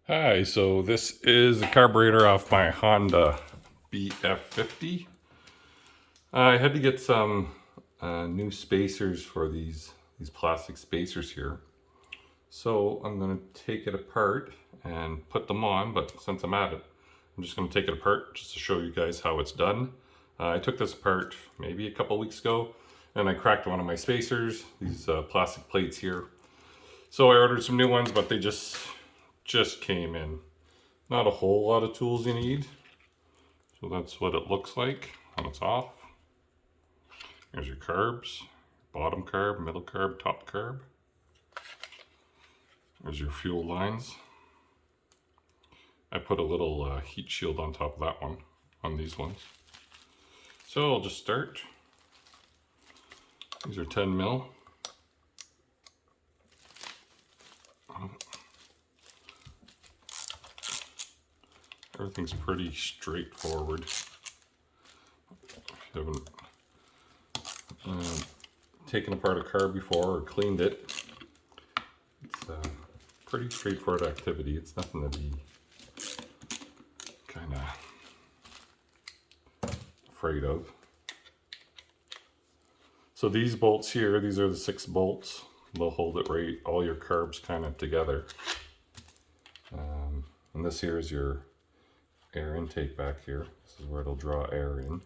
Hi, so this is the carburetor off my Honda BF50. I had to get some new spacers for these plastic spacers here. So I'm going to take it apart and put them on, but since I'm at it, I'm just going to take it apart just to show you guys how it's done. I took this apart maybe a couple weeks ago and I cracked one of my spacers, these plastic plates here. So I ordered some new ones, but they just came in. Not a whole lot of tools you need. So that's what it looks like when it's off. Here's your carbs, bottom carb, middle carb, top carb. There's your fuel lines. I put a little heat shield on top of that one, on these ones. So I'll just start. These are 10 mil. Everything's pretty straightforward. If you haven't taken apart a car before or cleaned it, it's a pretty straightforward activity. It's nothing to be kind of afraid of. So these bolts here, these are the 6 bolts. They'll hold it right, all your carbs kind of together. And this here is your air intake back here. This is where it'll draw air in.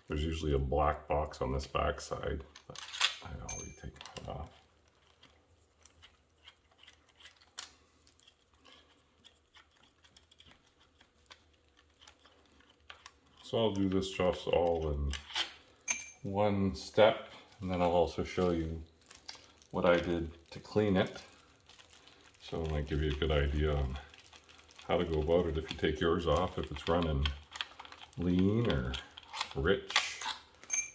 There's usually a black box on this back side, but I'd already taken it off. So I'll do this just all in one step, and then I'll also show you what I did to clean it. So it might give you a good idea on how to go about it if you take yours off, if it's running lean or rich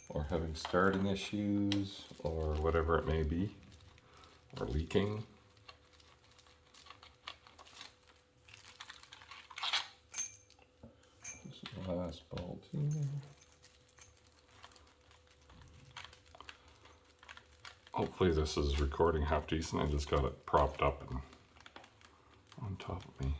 or having starting issues or whatever it may be, or leaking. This is the last bolt here. Hopefully this is recording half decent. I just got it propped up and on top of me.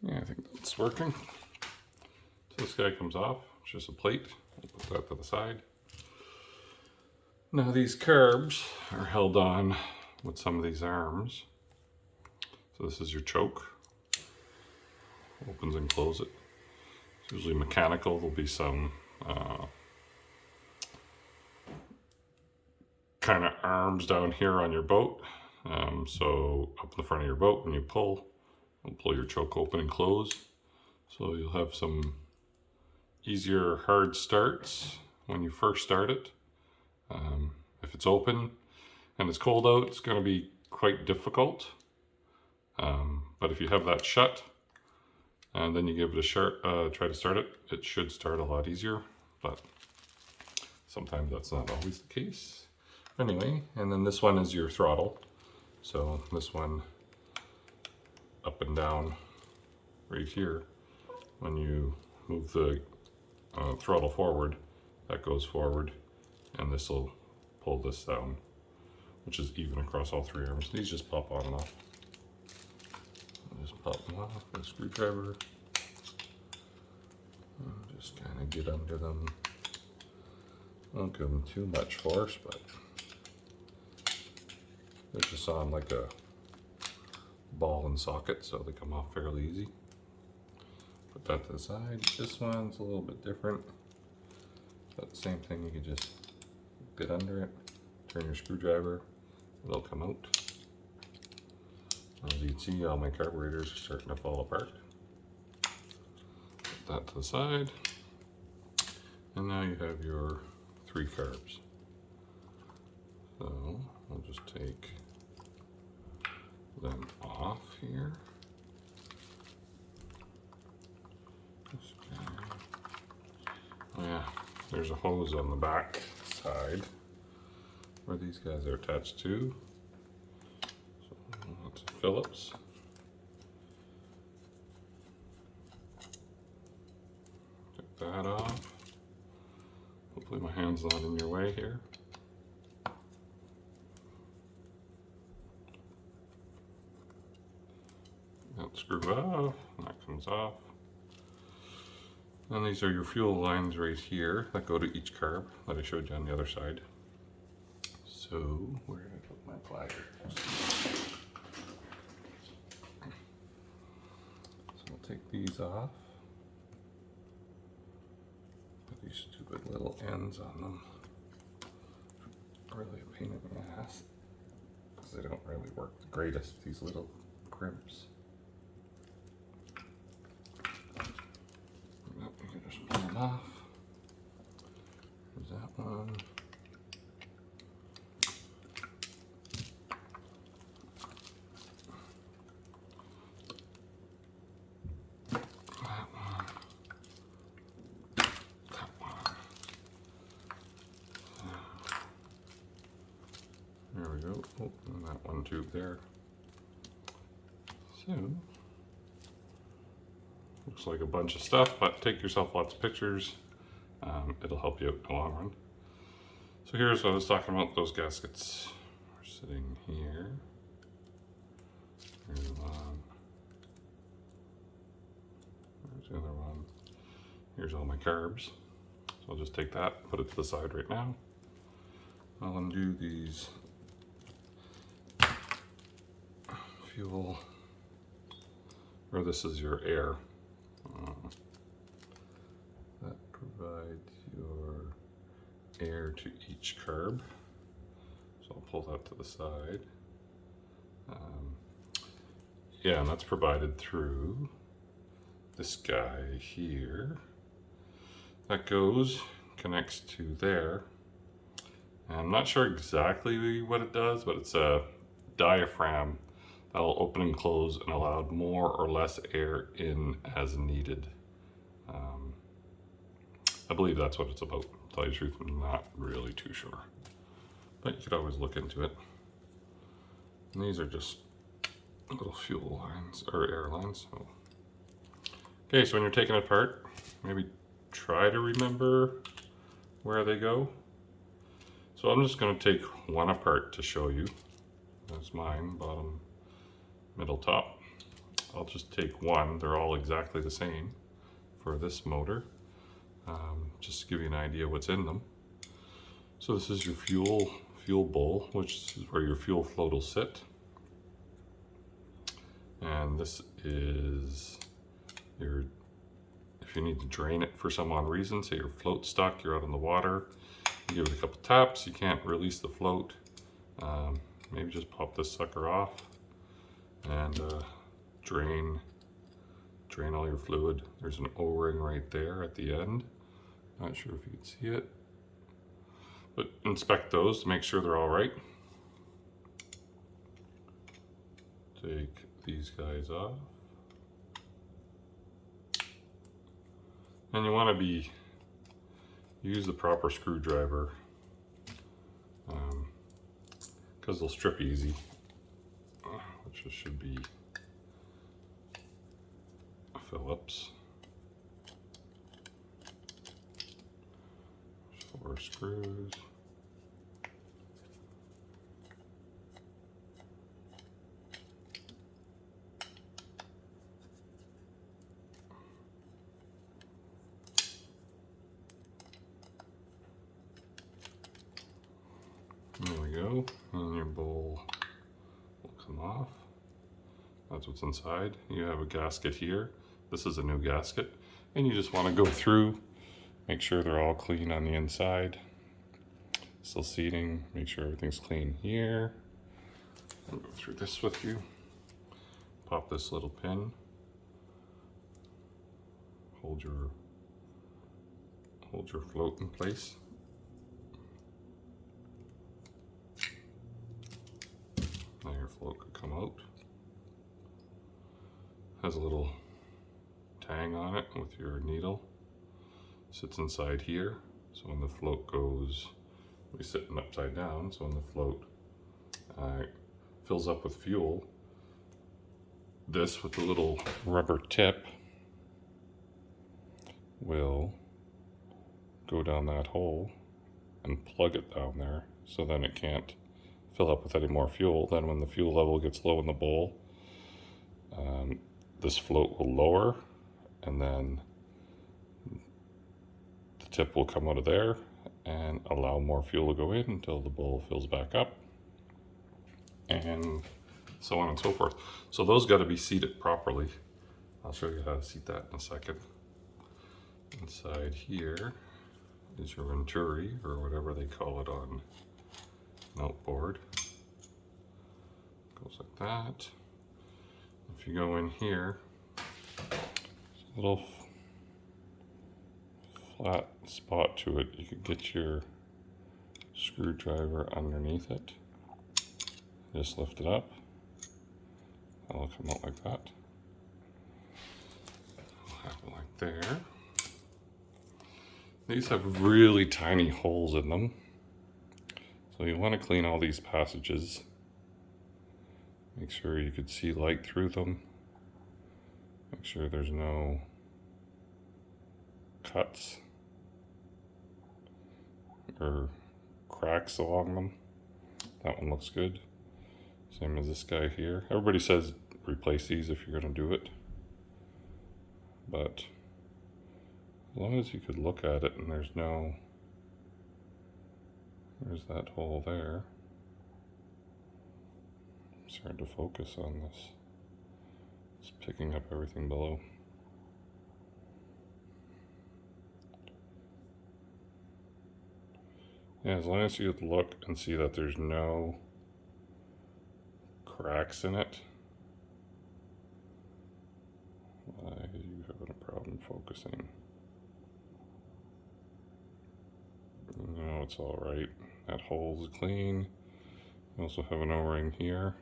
Yeah, I think that's working. So this guy comes off, it's just a plate. We'll put that to the side. Now these carbs are held on with some of these arms. So this is your choke. Opens and closes it. It's usually mechanical. There'll be some kind of arms down here on your boat. So up in the front of your boat, when you pull, it'll pull your choke open and close. So you'll have some easier hard starts when you first start it. If it's open and it's cold out, it's going to be quite difficult. But if you have that shut and then you give it a try to start it, it should start a lot easier. But sometimes that's not always the case. Anyway, and then this one is your throttle. So this one up and down right here, when you move the throttle forward, that goes forward, and this will pull this down, which is even across all 3 arms. These just pop on and off. Just pop them off with a screwdriver. And just kind of get under them. Don't give them too much force, but they're just on like a ball and socket, so they come off fairly easy. Put that to the side. This one's a little bit different, but same thing. You can just get under it, turn your screwdriver, it'll come out. As you can see, all my carburetors are starting to fall apart. Put that to the side, and now you have your 3 carbs. So I'll just take them off here. Oh yeah, there's a hose on the back side where these guys are attached to. So that's a Phillips. that off. Hopefully my hand's not in your way here. That screw off, that comes off. And these are your fuel lines right here that go to each carb that I showed you on the other side. So, where did I put my pliers? So I'll take these off. Put these stupid little ends on them. Really a pain in the ass, because they don't really work the greatest, these little crimps. You can just pull them off. There's that one. That one. That one. There we go. Oh, and that one tube there. So, looks like a bunch of stuff, but take yourself lots of pictures. It'll help you out in the long run. So here's what I was talking about, those gaskets. We're sitting here. Here's one. There's the other one. Here's all my carbs. So I'll just take that, put it to the side right now. I'll undo these fuel, or this is your air. That provides your air to each carb. So I'll pull that to the side. Yeah, and that's provided through this guy here. That goes, connects to there. And I'm not sure exactly what it does, but it's a diaphragm that'll open and close and allow more or less air in as needed. I believe that's what it's about. To tell you the truth, I'm not really too sure. But you could always look into it. And these are just little fuel lines, or air lines. So. Okay, so when you're taking it apart, maybe try to remember where they go. So I'm just going to take one apart to show you. That's mine, bottom, middle, top. I'll just take one. They're all exactly the same for this motor. Just to give you an idea what's in them. So this is your fuel bowl, which is where your fuel float will sit. And this is your, if you need to drain it for some odd reason, say your float's stuck, you're out in the water, you give it a couple taps, you can't release the float, maybe just pop this sucker off and drain all your fluid. There's an O-ring right there at the end. Not sure if you can see it, but inspect those to make sure they're all right. Take these guys off. And you want to use the proper screwdriver, because they'll strip easy, which should be a Phillips. 4 screws. There we go, and your bowl will come off. That's what's inside. You have a gasket here. This is a new gasket, and you just want to go through, make sure they're all clean on the inside. Still seating, make sure everything's clean here. I'll go through this with you. Pop this little pin. Hold your float in place. Now your float could come out. Has a little tang on it with your needle. Sits inside here, so when the float goes, we sitting upside down, so when the float fills up with fuel, this with the little rubber tip will go down that hole and plug it down there, so then it can't fill up with any more fuel. Then when the fuel level gets low in the bowl, this float will lower, and then the tip will come out of there and allow more fuel to go in until the bowl fills back up, and so on and so forth. So those got to be seated properly. I'll show you how to seat that in a second. Inside here is your Venturi, or whatever they call it on an outboard. Goes like that. If you go in here, there's a little flat spot to it. You could get your screwdriver underneath it. Just lift it up. That'll come out like that. We'll have it like there. These have really tiny holes in them, so you want to clean all these passages. Make sure you could see light through them. Make sure there's no cuts or cracks along them. That one looks good. Same as this guy here. Everybody says replace these if you're going to do it, but as long as you could look at it and there's that hole there. It's hard to focus on this. It's picking up everything below. Yeah, as long as you look and see that there's no cracks in it. Why are you having a problem focusing? No, it's all right. That hole's clean. You also have an O-ring here.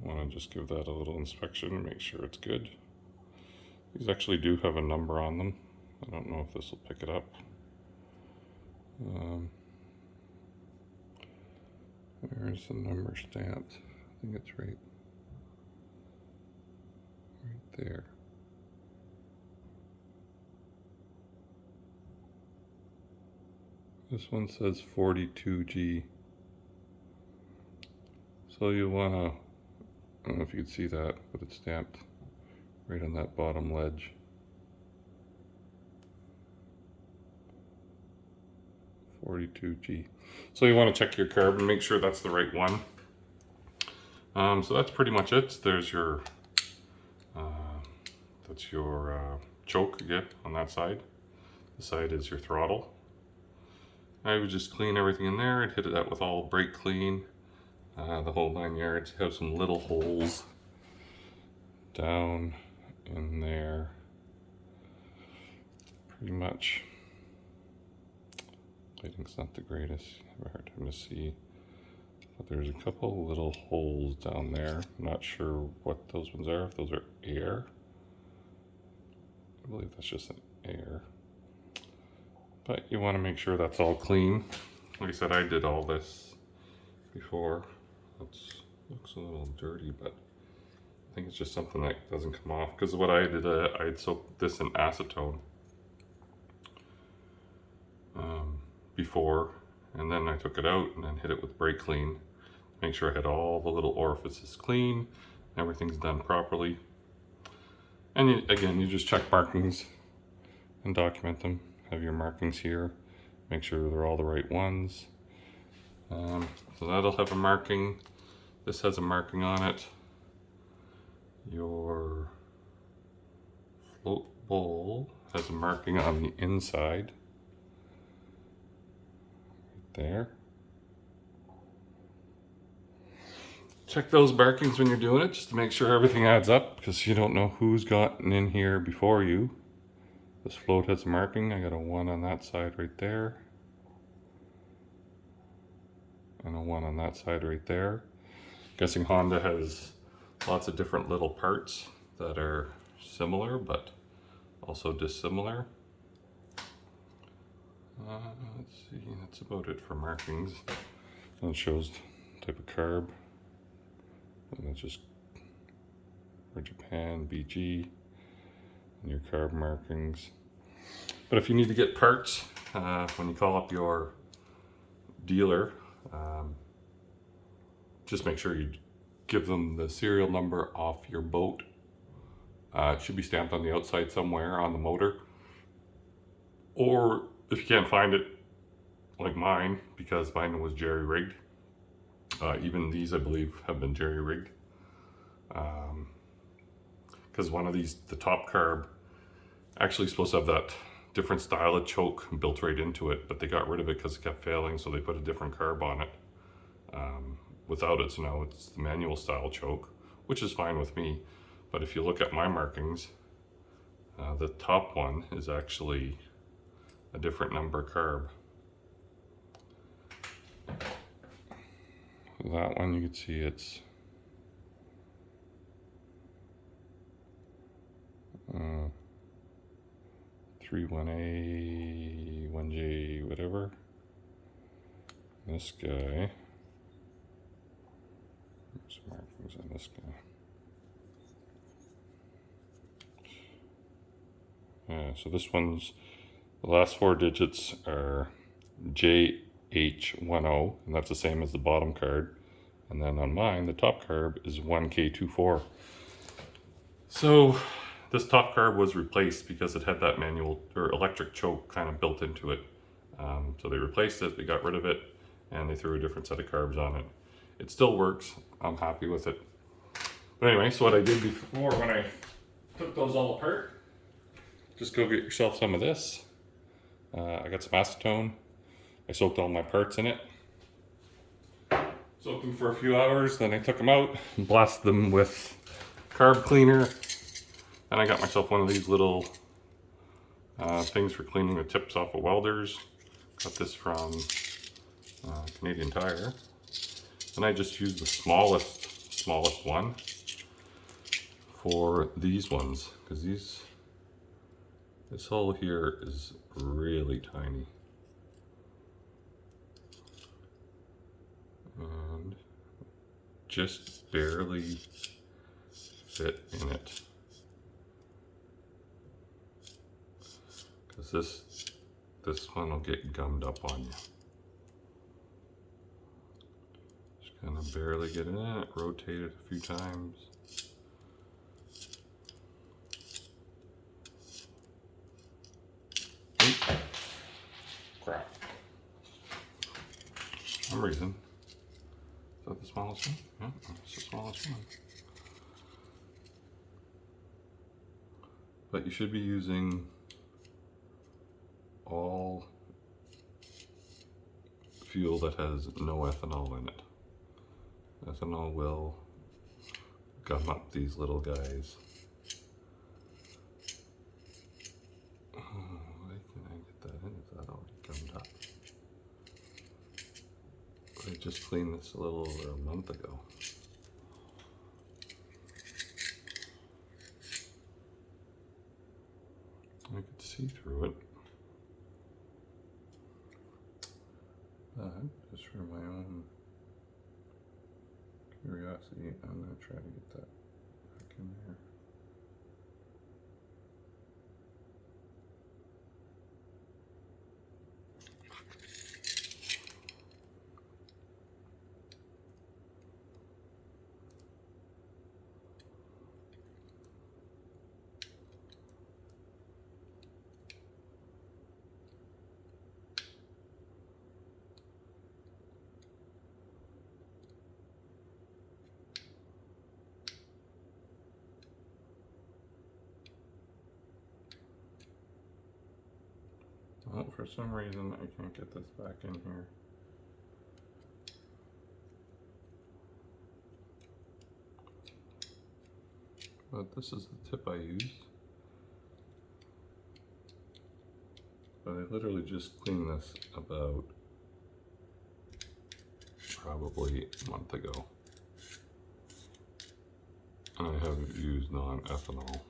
Want to just give that a little inspection, make sure it's good. These actually do have a number on them. I don't know if this will pick it up. There's the number stamped. I think it's right there. This one says 42G. So you want to, I don't know if you can see that, but it's stamped right on that bottom ledge. 42G. So you want to check your carb and make sure that's the right one. So that's pretty much it. There's your, that's your choke again on that side. The side is your throttle. I would just clean everything in there. I'd hit it out with all brake clean, the whole 9 yards. Have some little holes down in there. Pretty much. Lighting's not the greatest. I have a hard time to see. But there's a couple little holes down there. I'm not sure what those ones are. If those are air. I believe that's just an air. But you want to make sure that's all clean. Like I said, I did all this before. It looks a little dirty, but I think it's just something that doesn't come off. Because what I did, I had soaked this in acetone before, and then I took it out and then hit it with brake clean. Make sure I had all the little orifices clean, everything's done properly. And again, you just check markings and document them. Have your markings here. Make sure they're all the right ones. So that'll have a marking. This has a marking on it. Your float bowl has a marking on the inside. Right there. Check those markings when you're doing it, just to make sure everything adds up, because you don't know who's gotten in here before you. This float has a marking. I got a 1 on that side right there. And a 1 on that side right there. Guessing Honda has lots of different little parts that are similar, but also dissimilar. Let's see, that's about it for markings. And it shows type of carb. And that's just for Japan, BG, and your carb markings. But if you need to get parts, when you call up your dealer, just make sure you give them the serial number off your boat. It should be stamped on the outside somewhere on the motor. Or if you can't find it, like mine, because mine was jerry-rigged. Even these, I believe, have been jerry-rigged. Because one of these, the top carb, actually supposed to have that different style of choke built right into it, but they got rid of it because it kept failing, so they put a different carb on it without it. So now it's the manual style choke, which is fine with me. But if you look at my markings, the top one is actually a different number carb. That one, you can see it's 31A, 1J, whatever. This guy, there's markings on this guy. Yeah, so this one's, the last 4 digits are JH10, and that's the same as the bottom card. And then on mine, the top carb is 1K24. So this top carb was replaced because it had that manual or electric choke kind of built into it. So they replaced it, they got rid of it, and they threw a different set of carbs on it. It still works, I'm happy with it. But anyway, so what I did before when I took those all apart, just go get yourself some of this. I got some acetone. I soaked all my parts in it. Soaked them for a few hours, then I took them out and blasted them with carb cleaner. And I got myself one of these little things for cleaning the tips off of welders. Got this from Canadian Tire. And I just used the smallest one for these ones, because this hole here is really tiny. And just barely fit in it. Because this one will get gummed up on you. Just kind of barely get in it, rotate it a few times. Crap. For some reason. Is that the smallest one? Yeah, that's the smallest one. But you should be using all fuel that has no ethanol in it. Ethanol will gum up these little guys. Why can I get that in? Is that already gummed up? I just cleaned this a little over a month ago. I could see through it. But just for my own curiosity, I'm going to try to get that back in there. Well, for some reason I can't get this back in here. But this is the tip I use. But I literally just cleaned this about probably a month ago. And I haven't used non-ethanol.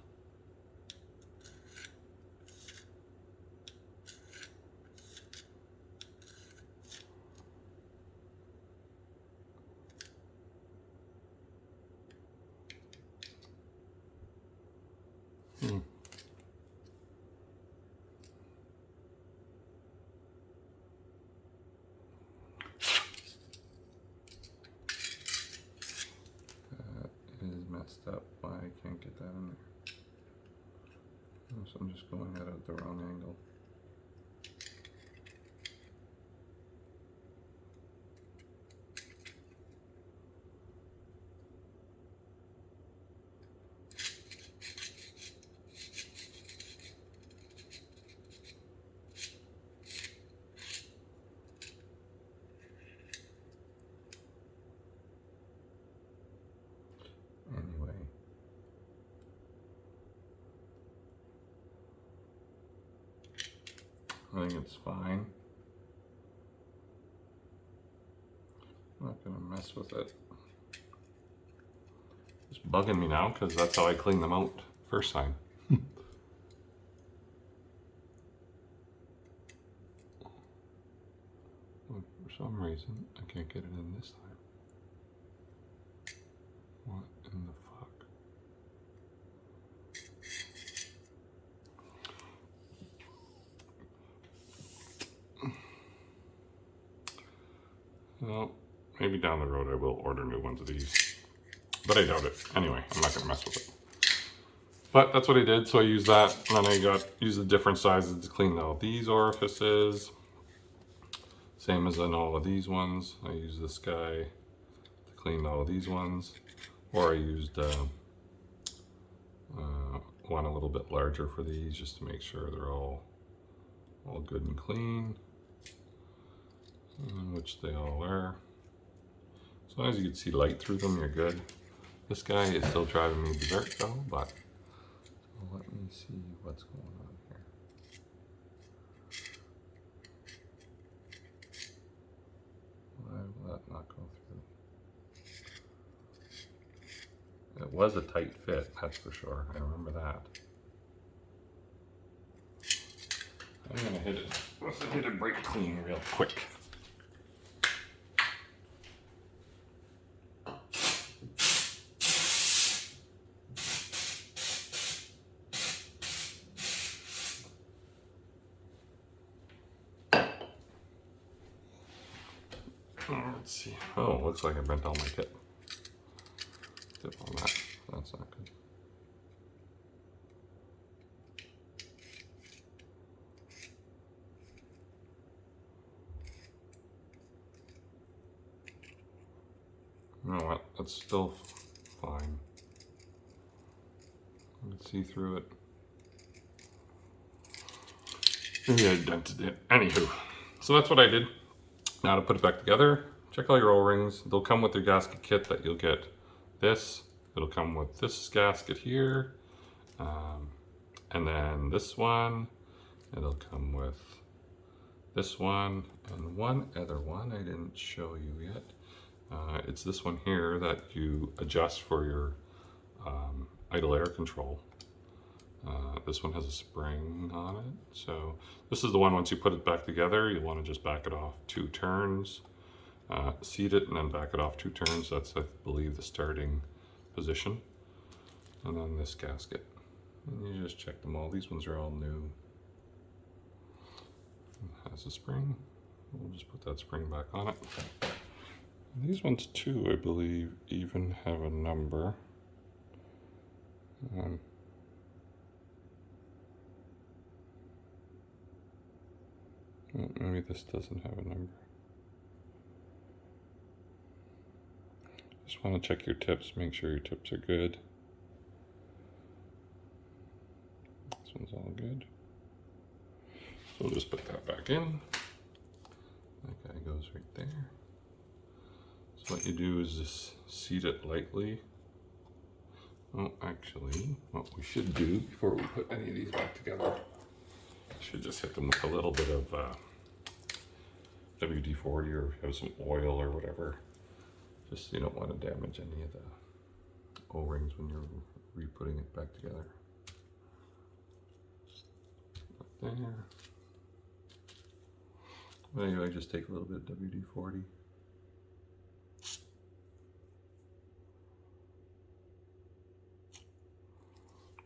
so I'm just going at it at the wrong angle. Anyway. I think it's fine. I'm not gonna mess with it. It's bugging me now because that's how I cleaned them out first time. For some reason, I can't get it in this time. What in the fuck? Well, maybe down the road I will order new ones of these, but I doubt it. Anyway, I'm not gonna mess with it. But that's what I did, so I used that, and then I used the different sizes to clean all these orifices. Same as in all of these ones. I used this guy to clean all of these ones, or I used one a little bit larger for these just to make sure they're all good and clean, which they all are. As long as you can see light through them, you're good. This guy is still driving me berserk though, but let me see what's going on here. Why will that not go through? It was a tight fit, that's for sure. I remember that. I'm gonna hit it with a hidden brake clean real quick. Let's see. Oh, looks like I bent all my tip. Tip on that. That's not good. You know what? That's still fine. I can see through it. Maybe I dented it. Anywho, so that's what I did. Now to put it back together, check all your O-rings. They'll come with your gasket kit that you'll get this. It'll come with this gasket here. And then this one. It'll come with this one and one other one I didn't show you yet. It's this one here that you adjust for your idle air control. This one has a spring on it. So this is the one, once you put it back together, you want to just back it off 2 turns, seat it, and then back it off 2 turns. That's, I believe, the starting position. And then this gasket. And you just check them all. These ones are all new. It has a spring. We'll just put that spring back on it. And these ones too, I believe, even have a number. Well, maybe this doesn't have a number. Just want to check your tips, make sure your tips are good. This one's all good. So we'll just put that back in. That guy goes right there. So what you do is just seat it lightly. Well, actually, what we should do before we put any of these back together, should just hit them with a little bit of WD-40, or if you have some oil or whatever. Just, you don't want to damage any of the O-rings when you're re-putting it back together. Right there. Anyway, I just take a little bit of WD-40.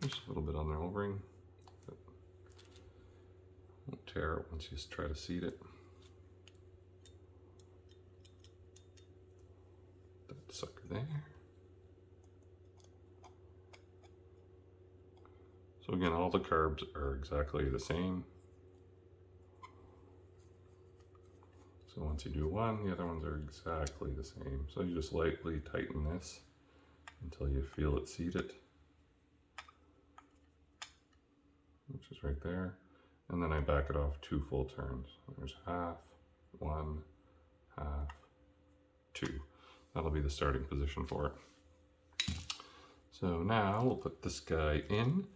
Just a little bit on the O-ring. Won't tear it once you try to seat it. That sucker there. So again, all the carbs are exactly the same. So once you do one, the other ones are exactly the same. So you just lightly tighten this until you feel it seated, which is right there. And then I back it off 2 full turns. There's half, 1, half, 2. That'll be the starting position for it. So now we'll put this guy in.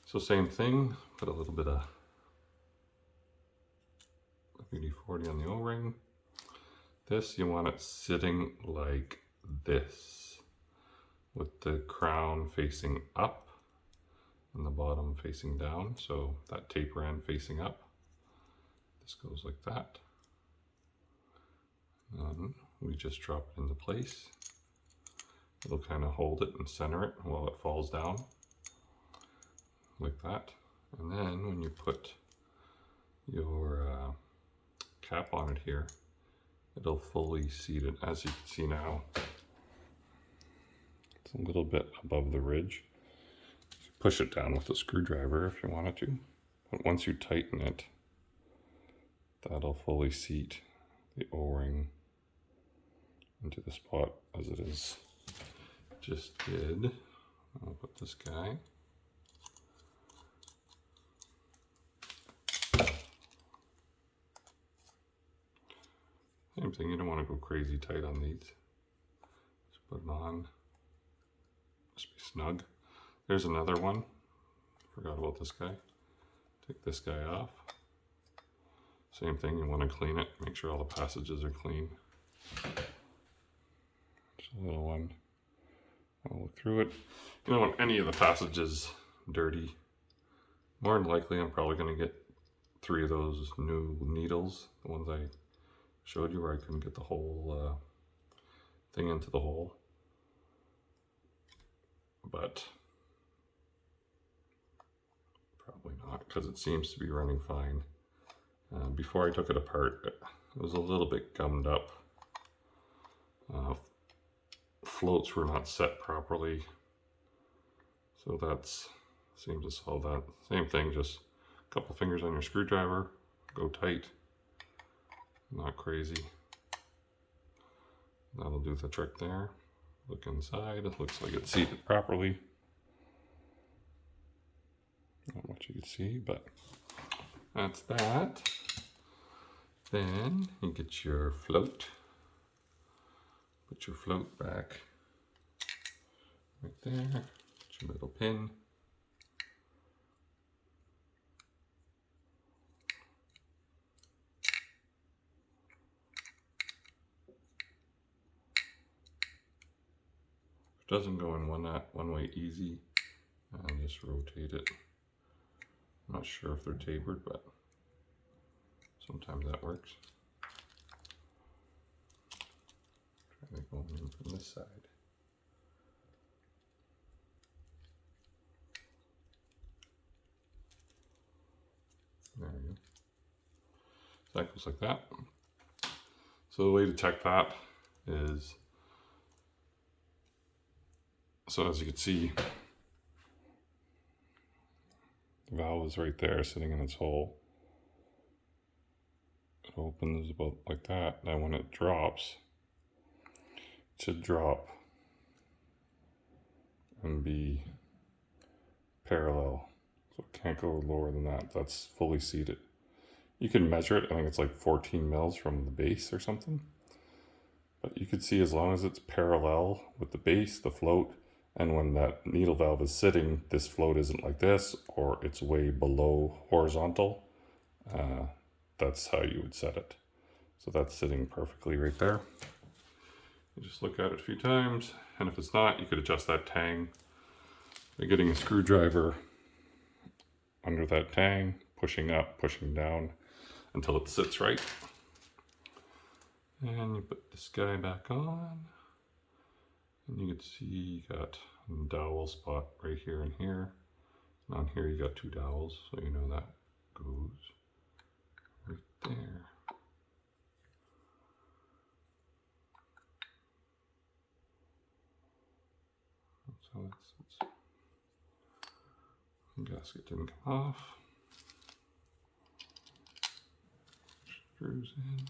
So same thing, put a little bit of WD-40 on the O-ring. This, you want it sitting like this, with the crown facing up and the bottom facing down. So that taper end facing up. This goes like that. And we just drop it into place. It'll kind of hold it and center it while it falls down, like that. And then when you put your cap on it here, it'll fully seat it. As you can see now, it's a little bit above the ridge. You can push it down with a screwdriver if you wanted to. But once you tighten it, that'll fully seat the O-ring into the spot as it is just did. I'll put this guy. Same thing, you don't want to go crazy tight on these. Just put it on. Just be snug. There's another one. Forgot about this guy. Take this guy off. Same thing, you want to clean it. Make sure all the passages are clean. Just a little one. I'll look through it. You don't want any of the passages dirty. More than likely, I'm probably going to get 3 of those new needles. The ones I showed you where I couldn't get the whole thing into the hole. But probably not, because it seems to be running fine. Before I took it apart, it was a little bit gummed up. Floats were not set properly, so that's seems to solve that. Same thing, just a couple fingers on your screwdriver, go tight, not crazy. That'll do the trick there. Look inside, it looks like it's seated properly. Not much you can see, but that's that. Then you get your float. Put your float back right there. Put your little pin. It doesn't go in one way easy. And just rotate it. I'm not sure if they're tapered, but sometimes that works. Try to go in from this side. There we go. So that goes like that. So the way to check that is, so as you can see, the valve is right there sitting in its hole. It opens about like that. Now when it drops, it should drop and be parallel. So it can't go lower than that. That's fully seated. You can measure it. I think it's like 14 mils from the base or something. But you can see as long as it's parallel with the base, the float, and when that needle valve is sitting, this float isn't like this, or it's way below horizontal. That's how you would set it. So that's sitting perfectly right there. You just look at it a few times, and if it's not, you could adjust that tang by getting a screwdriver under that tang, pushing up, pushing down until it sits right. And you put this guy back on, and you can see you got a dowel spot right here and here. And on here you got 2 dowels, so you know that goes right there. That's how that sits. Gasket didn't come off. Screws in.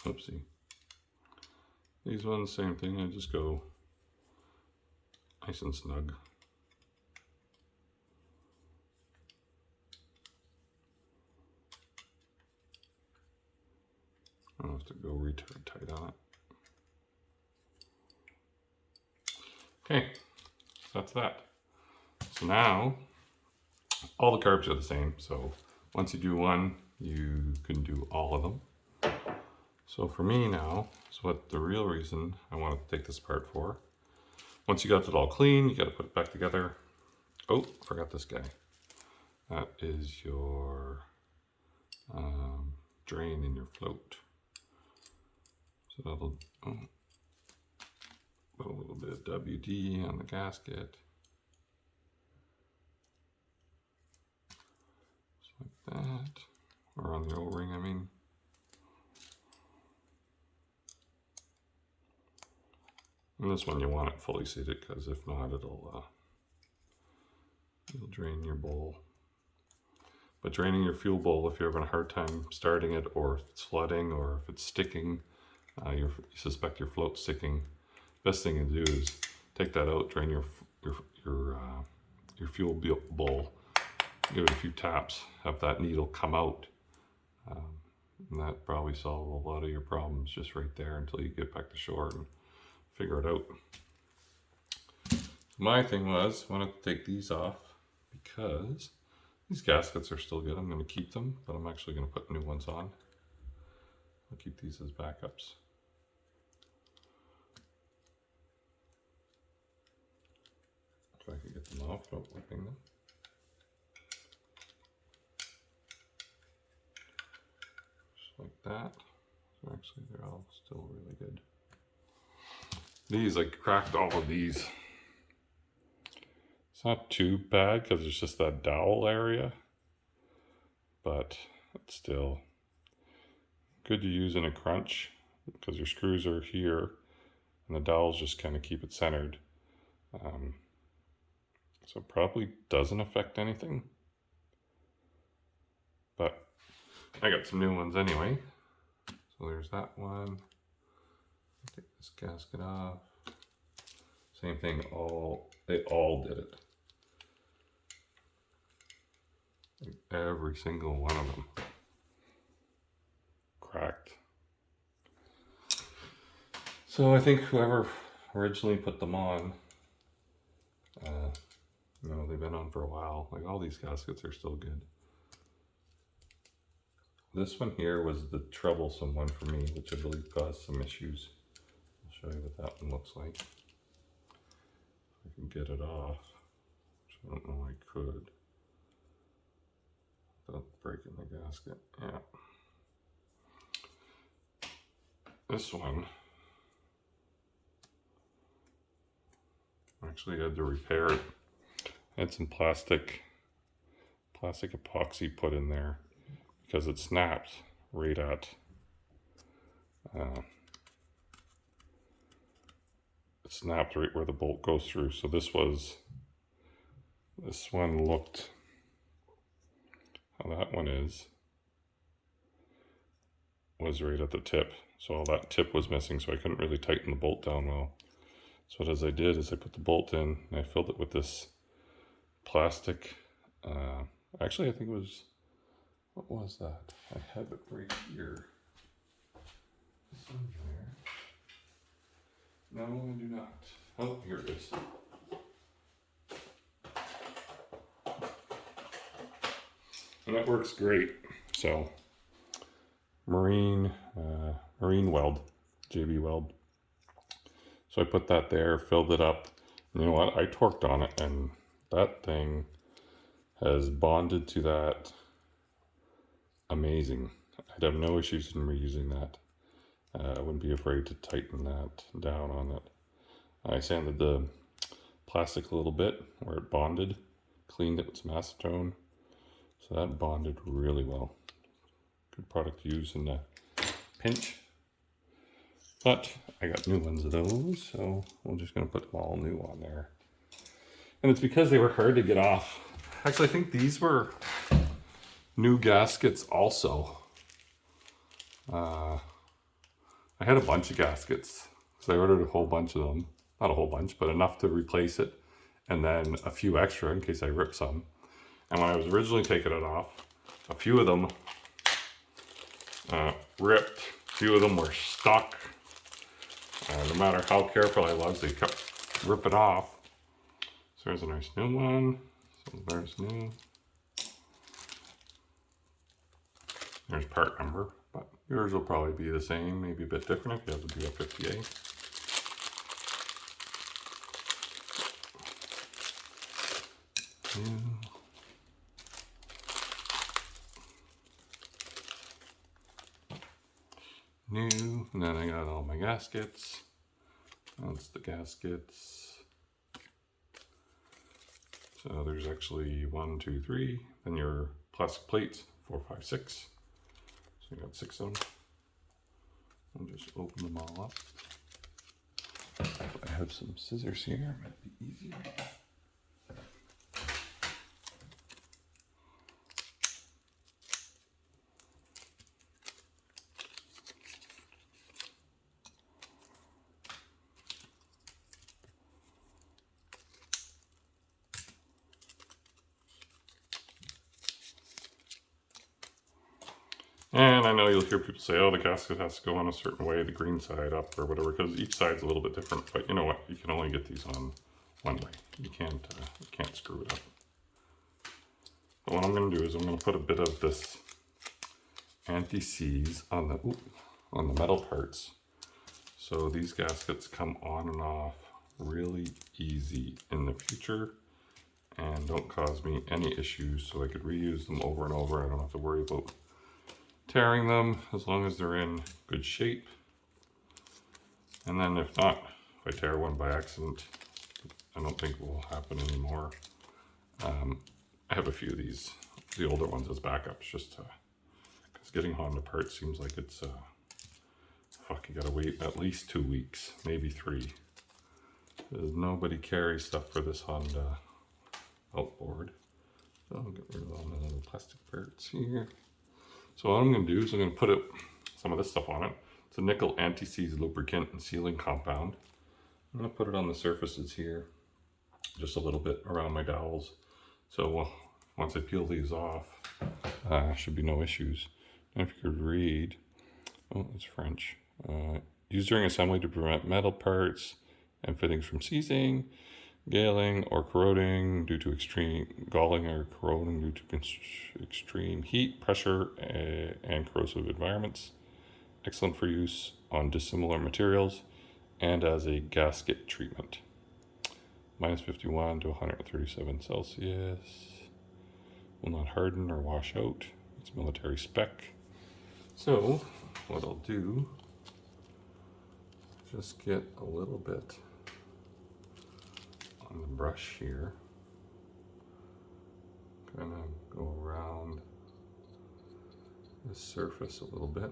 Oopsie. These ones, same thing. I just go nice and snug. I don't have to go retard tight on it. Okay, so that's that. So now, all the carbs are the same. So once you do one, you can do all of them. So for me now, is what the real reason I want to take this apart for. Once you got it all clean, you got to put it back together. Oh, forgot this guy. That is your drain in your float. So that'll put a little bit of WD on the gasket. Just like that. Or on the O-ring, I mean. And this one you want it fully seated, because if not, it'll drain your bowl. But draining your fuel bowl, if you're having a hard time starting it, or if it's flooding, or if it's sticking, you suspect your float's sticking, best thing to do is take that out, drain your fuel bowl, give it a few taps, have that needle come out, and that probably solve a lot of your problems just right there until you get back to shore and figure it out. My thing was, I wanted to take these off because these gaskets are still good. I'm going to keep them, but I'm actually going to put new ones on. I'll keep these as backups. If I could get them off without whipping them. Just like that. So actually, they're all still really good. These, I cracked all of these. It's not too bad because it's just that dowel area, but it's still good to use in a crunch because your screws are here and the dowels just kind of keep it centered. So it probably doesn't affect anything, but I got some new ones anyway. So there's that one. Take this gasket off. Same thing, they all did it. Every single one of them cracked. So I think whoever originally put them on, they've been on for a while. Like all these gaskets are still good. This one here was the troublesome one for me, which I believe caused some issues. I'll show you what that one looks like. If I can get it off, which I don't know I could, without breaking the gasket. Yeah. This one, actually had to repair it. I had some plastic epoxy put in there because it snapped right at it snapped right where the bolt goes through. So this one looked how that one was right at the tip. So all that tip was missing, so I couldn't really tighten the bolt down well. So what I did is I put the bolt in and I filled it with this plastic, actually I think it was, what was that? I have it right here somewhere. No, I do not. Oh, here it is. And that works great. So, marine weld, JB weld. So I put that there, filled it up. And you know what? I torqued on it, and that thing has bonded to that amazing. I'd have no issues in reusing that. I wouldn't be afraid to tighten that down on it. I sanded the plastic a little bit where it bonded, cleaned it with some acetone, so that bonded really well. Good product to use in a pinch. But I got new ones of those, so I'm just going to put them all new on there. And it's because they were hard to get off. Actually, I think these were new gaskets also. I had a bunch of gaskets, so I ordered a whole bunch of them. Not a whole bunch, but enough to replace it. And then a few extra in case I rip some. And when I was originally taking it off, a few of them ripped. A few of them were stuck. No matter how careful I was, they kept ripping off. So there's a nice new one. So there's new. There's part number, but yours will probably be the same, maybe a bit different if you have the BF50A. New, and then I got all my gaskets. That's the gaskets. So there's actually 1, 2, 3. Then your plastic plates, 4, 5, 6. So you got 6 of them. I'll just open them all up. If I have some scissors here, it might be easier. And I know you'll hear people say, oh, the gasket has to go on a certain way, the green side up or whatever, because each side's a little bit different. But you know what? You can only get these on one way. You can't screw it up. But what I'm going to do is I'm going to put a bit of this anti-seize on the metal parts. So these gaskets come on and off really easy in the future and don't cause me any issues, so I could reuse them over and over. I don't have to worry about tearing them as long as they're in good shape. And then if not, if I tear one by accident, I don't think it will happen anymore. I have a few of these, the older ones as backups, just because getting Honda parts seems like it's fuck, you gotta wait at least 2 weeks, maybe 3. Because nobody carries stuff for this Honda outboard. So I'll get rid of all my little plastic parts here. So what I'm going to do is I'm going to put some of this stuff on it. It's a nickel anti-seize lubricant and sealing compound. I'm going to put it on the surfaces here, just a little bit around my dowels. So once I peel these off, should be no issues. And if you could read, oh, it's French. Used during assembly to prevent metal parts and fittings from seizing, galling or corroding due to extreme galling or corroding due to extreme heat, pressure, and corrosive environments. Excellent for use on dissimilar materials and as a gasket treatment. Minus 51 to 137 Celsius. Will not harden or wash out. It's military spec. So what I'll do, just get a little bit on the brush here, kind of go around the surface a little bit.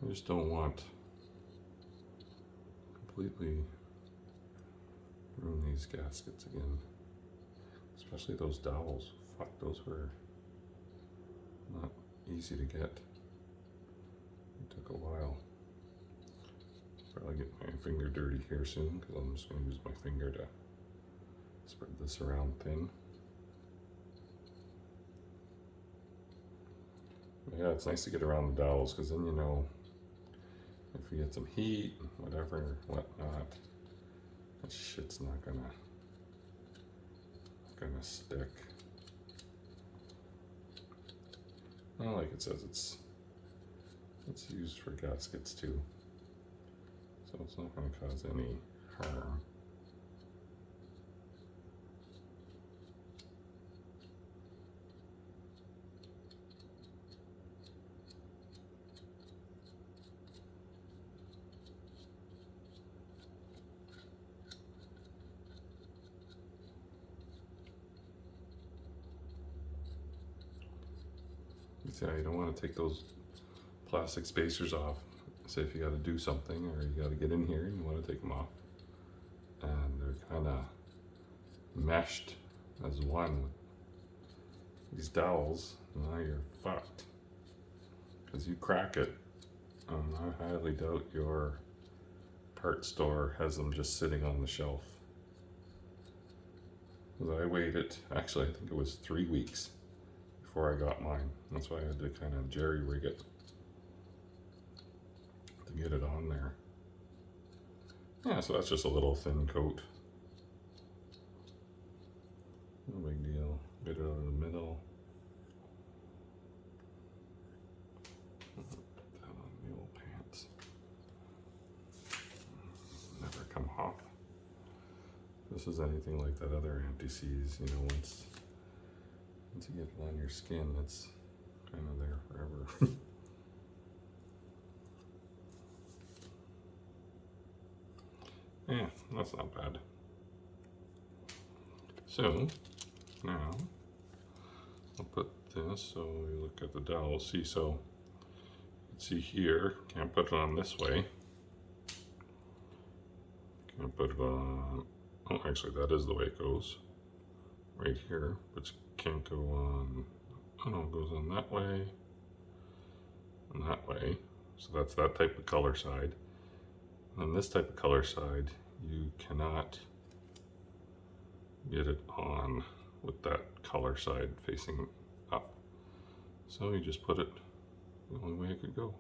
I just don't want completely ruin these gaskets again, especially those dowels. Fuck, those were not easy to get. It took a while. Probably get my finger dirty here soon because I'm just going to use my finger to spread this around thin. But yeah, it's nice to get around the dowels because then you know if you get some heat, whatever, whatnot, that shit's not gonna stick. Well, like it says, it's used for gaskets too. So it's not going to cause any harm. See, you don't want to take those plastic spacers off. Say if you got to do something or you got to get in here and you want to take them off. And they're kind of meshed as one with these dowels. Now you're fucked. Because you crack it, I highly doubt your part store has them just sitting on the shelf. Because I waited, actually I think it was 3 weeks before I got mine. That's why I had to kind of jerry rig it to get it on there. Yeah, so that's just a little thin coat. No big deal. Get it out of the middle. Put that on the old pants. Never come off. This is anything like that other anti-seize, you know, once you get it on your skin, it's kind of there forever. Yeah, that's not bad. So now I'll put this so we look at the dowel. See, so let's see here, can't put it on this way. Can't put it on, oh, actually that is the way it goes. Right here, but you can't go on, oh no, it goes on that way and that way. So that's that type of color side. And this type of color side, you cannot get it on with that color side facing up. So you just put it the only way it could go.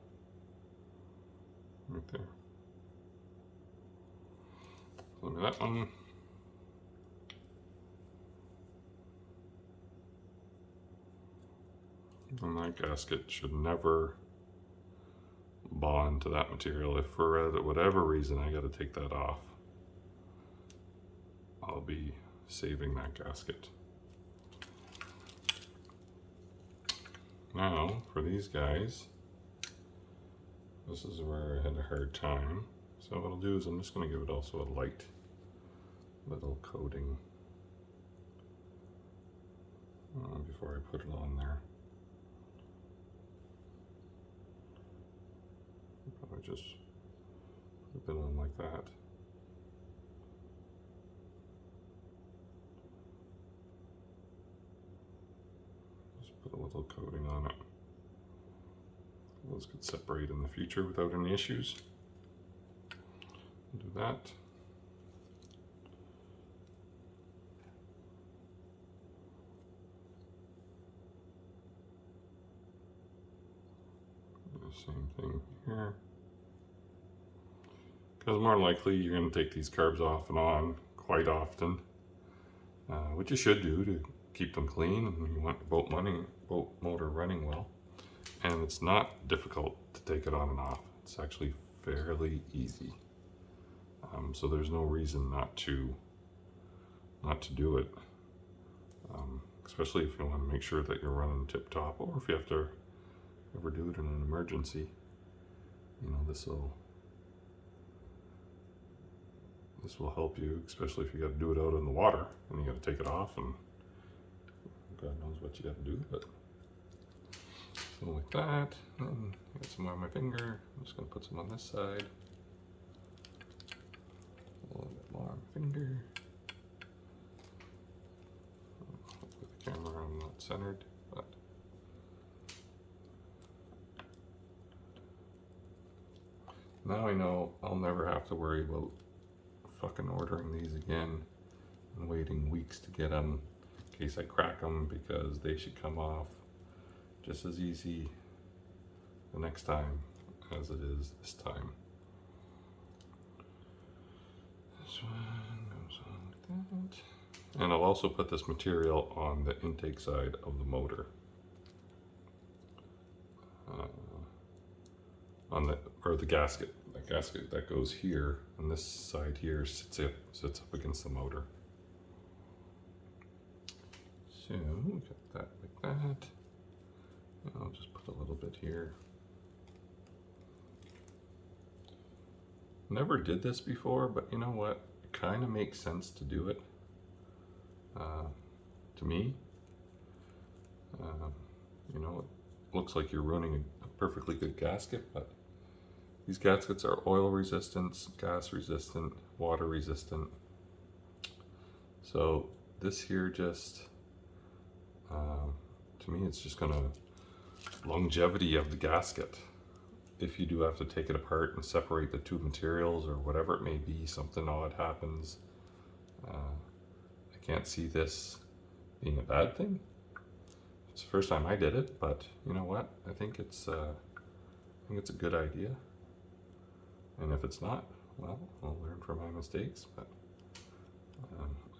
Right there. So look at that one. And that gasket should never bond to that material. If for whatever reason I got to take that off, I'll be saving that gasket. Now for these guys, this is where I had a hard time. So what I'll do is I'm just going to give it also a light little coating before I put it on there. Probably just put it on like that. Just put a little coating on it. Those could separate in the future without any issues. Do that. Do the same thing here. Because more than likely you're going to take these carbs off and on quite often, which you should do to keep them clean, and you want your boat motor running well. And it's not difficult to take it on and off. It's actually fairly easy. So there's no reason not to do it, especially if you want to make sure that you're running tip top, or if you have to ever do it in an emergency. You know, this will help you, especially if you got to do it out in the water and you got to take it off, and God knows what you got to do. But so like that, and get some more on my finger. I'm just going to put some on this side. A little bit more on my finger. With the camera, I'm not centered, but now I know I'll never have to worry about fucking ordering these again and waiting weeks to get them in case I crack them, because they should come off just as easy the next time as it is this time. This one goes on like that. And I'll also put this material on the intake side of the motor. Or the gasket. That gasket that goes here, and this side here sits up against the motor. So we got that like that. And I'll just put a little bit here. Never did this before, but you know what? It kind of makes sense to do it. To me, you know, looks like you're running a perfectly good gasket, but these gaskets are oil resistant, gas resistant, water resistant. So this here just, to me, it's just gonna longevity of the gasket. If you do have to take it apart and separate the two materials or whatever it may be, something odd happens, I can't see this being a bad thing. It's the first time I did it, but you know what? I think it's a good idea. And if it's not, well, I'll learn from my mistakes. But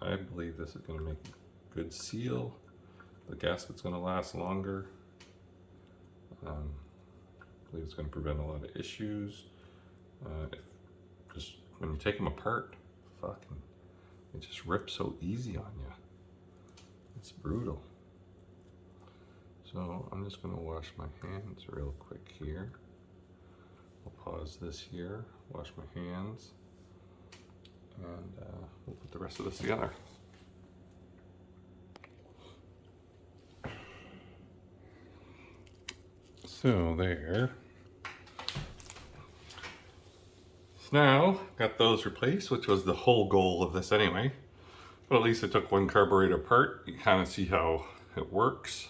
I believe this is going to make a good seal. The gasket's going to last longer. I believe it's going to prevent a lot of issues. Just when you take them apart, fucking, it just rips so easy on you. It's brutal. So I'm just going to wash my hands real quick here. I'll pause this here, wash my hands, and we'll put the rest of this together. So there. So now, got those replaced, which was the whole goal of this anyway. But at least I took one carburetor apart. You kind of see how it works.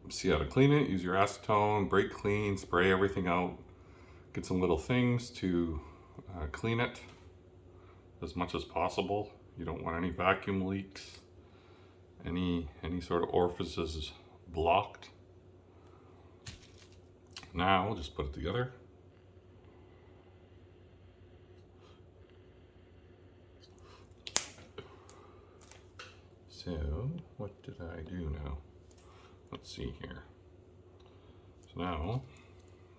See how to clean it. Use your acetone, brake clean, spray everything out. Get some little things to clean it as much as possible. You don't want any vacuum leaks, any sort of orifices blocked. Now we'll just put it together. So what did I do now? Let's see here. So now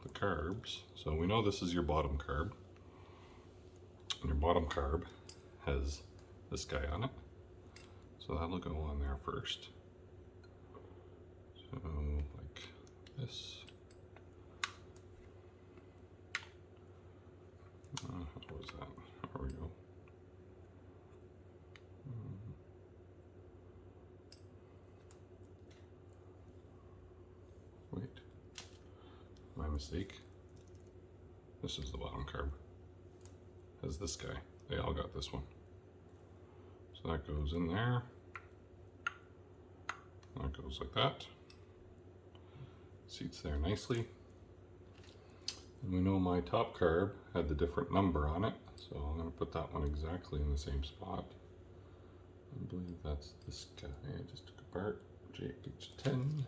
the carbs. So we know this is your bottom carb. And your bottom carb has this guy on it. So that'll go on there first. So like this. How was that? There we go. Wait, my mistake. This is the bottom carb. Has this guy. They all got this one. So that goes in there. That goes like that. Seats there nicely. And we know my top carb had the different number on it, so I'm going to put that one exactly in the same spot. I believe that's this guy I just took apart, JH10.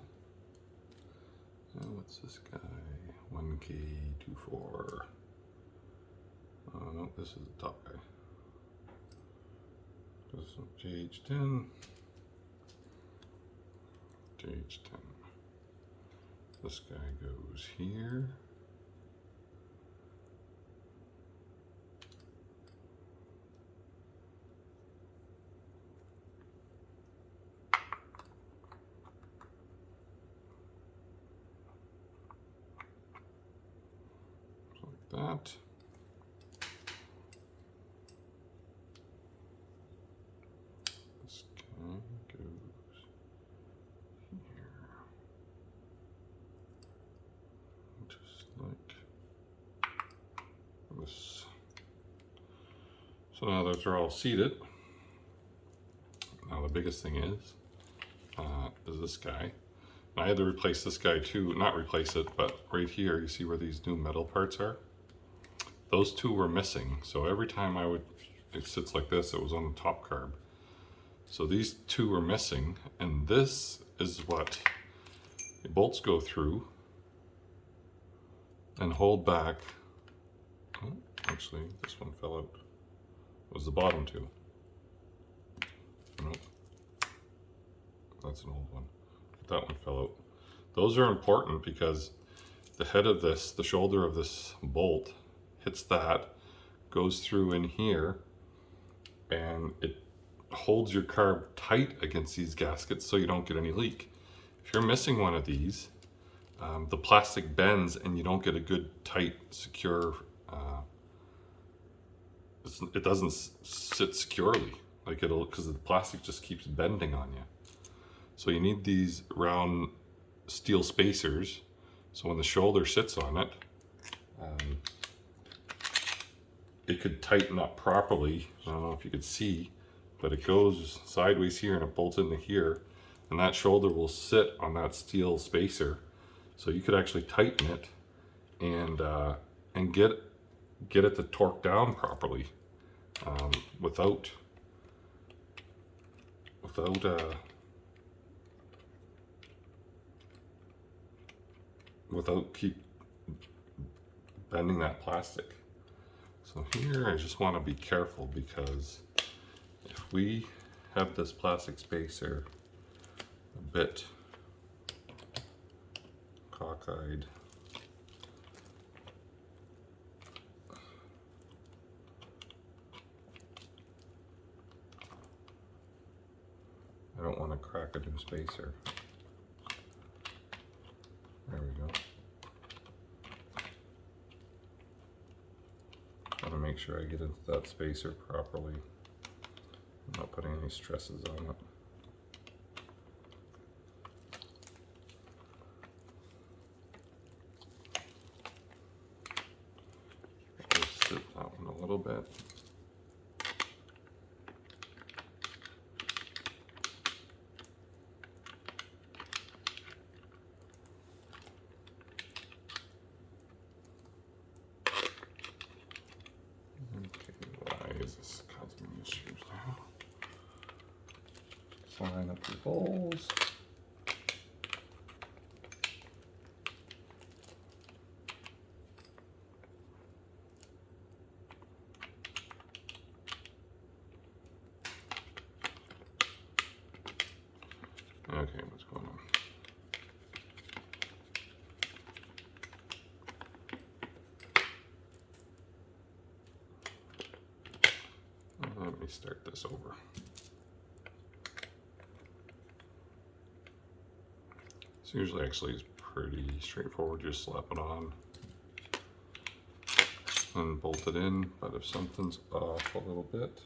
What's this guy? 1K24. Oh no, this is the top guy. This is JH10. JH10. This guy goes here. That. This guy goes here. Just like this. So now those are all seated. Now the biggest thing is this guy. And I had to replace this guy too, not replace it, but right here, you see where these new metal parts are? Those two were missing. So every time it sits like this, it was on the top carb. So these two were missing, and this is what the bolts go through and hold back. Oh, actually, this one fell out. It was the bottom two. Nope. That's an old one. That one fell out. Those are important because the head of this, the shoulder of this bolt, hits that, goes through in here, and it holds your carb tight against these gaskets so you don't get any leak. If you're missing one of these, the plastic bends and you don't get a good, tight, secure, it doesn't sit securely, like because the plastic just keeps bending on you. So you need these round steel spacers, so when the shoulder sits on it, it could tighten up properly. I don't know if you could see, but it goes sideways here and it bolts into here, and that shoulder will sit on that steel spacer, so you could actually tighten it and get it to torque down properly without keep bending that plastic. So here I just want to be careful, because if we have this plastic spacer a bit cockeyed, I don't want to crack a new spacer. There we go. Got to make sure I get into that spacer properly. I'm not putting any stresses on it. Just sit that one a little bit. Line up your holes. Okay, what's going on? Let me start this over. This usually actually is pretty straightforward. Just slap it on and bolt it in, but if something's off a little bit,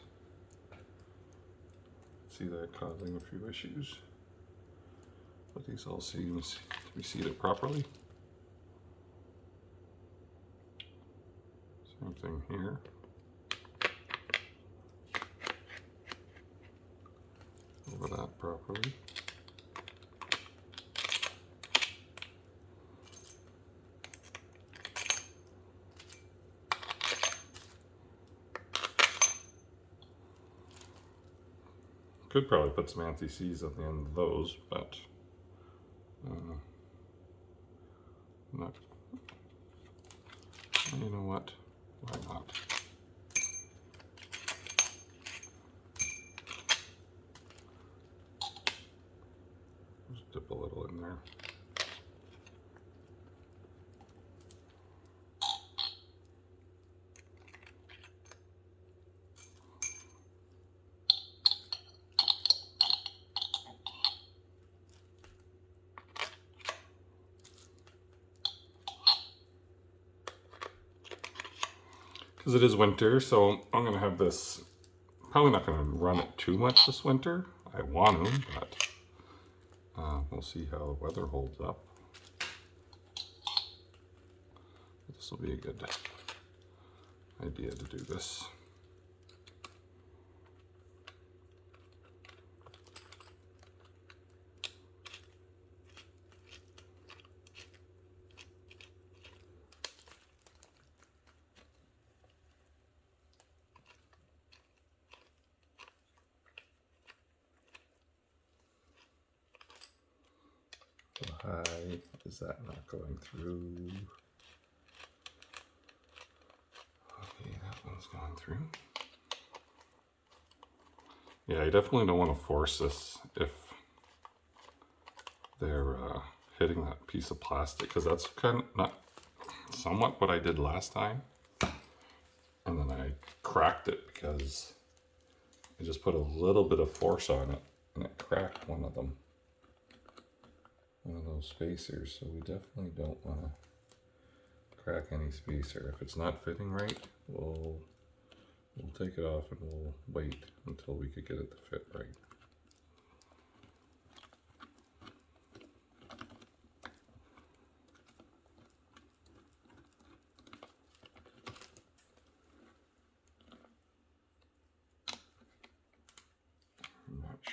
see that causing a few issues. But these all seem to be seated properly. Same thing here. Over that properly. Could probably put some anti-seize at the end of those, but not. You know what? Why not? Just dip a little in there. Because it is winter, so I'm going to have this, probably not going to run it too much this winter. I want to, but we'll see how the weather holds up. This will be a good idea to do this. Why is that not going through? Okay, that one's going through. Yeah, you definitely don't want to force this if they're hitting that piece of plastic, because that's kind of not somewhat what I did last time. And then I cracked it because I just put a little bit of force on it and it cracked one of them. One of those spacers, so we definitely don't want to crack any spacer. If it's not fitting right, we'll take it off and we'll wait until we could get it to fit right.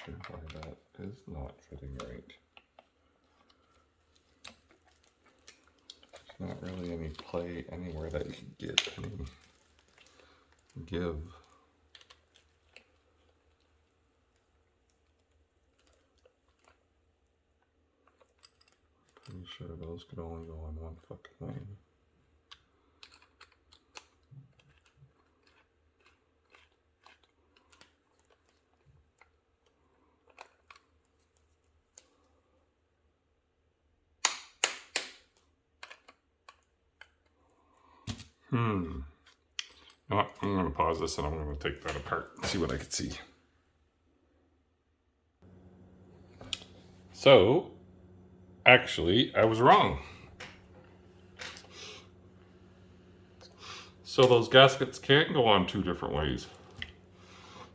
sure why that is not fitting right. There's not really any play anywhere that you can get any give. Pretty sure those could only go on one fucking way. You know what? I'm going to pause this and I'm going to take that apart and see what I can see. So, actually, I was wrong. So those gaskets can go on two different ways.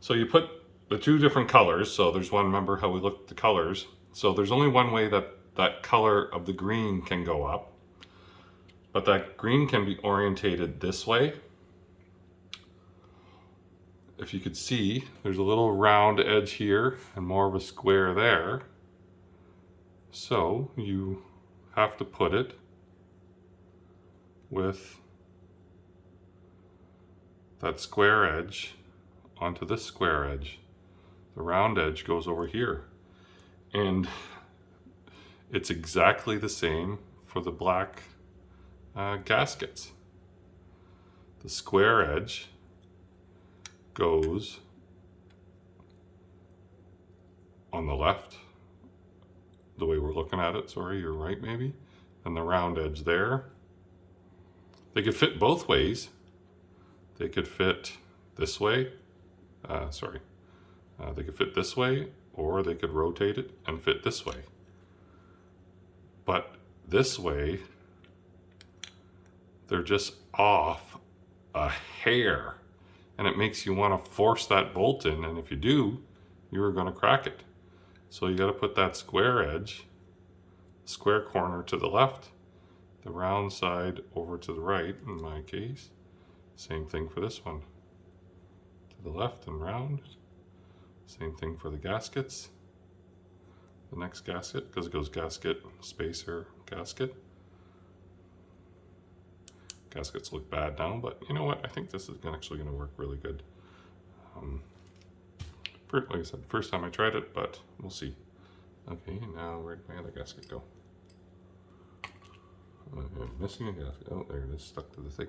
So you put the two different colors. So there's one, remember how we looked at the colors. So there's only one way that that color of the green can go up. But that green can be orientated this way. If you could see, there's a little round edge here and more of a square there. So you have to put it with that square edge onto this square edge. The round edge goes over here. And it's exactly the same for the black gaskets. The square edge goes on the left, the way we're looking at it, sorry, you're right maybe, and the round edge there. They could fit both ways. They could fit this way, they could fit this way, or they could rotate it and fit this way. But this way, they're just off a hair. And it makes you want to force that bolt in, and if you do, you're going to crack it. So you got to put that square edge, square corner to the left, the round side over to the right, in my case. Same thing for this one. To the left and round. Same thing for the gaskets. The next gasket, because it goes gasket, spacer, gasket. Gaskets look bad now, but you know what? I think this is actually going to work really good. Like I said, first time I tried it, but we'll see. Okay, now where'd my other gasket go? I'm missing a gasket. Oh, there it is, stuck to the thing.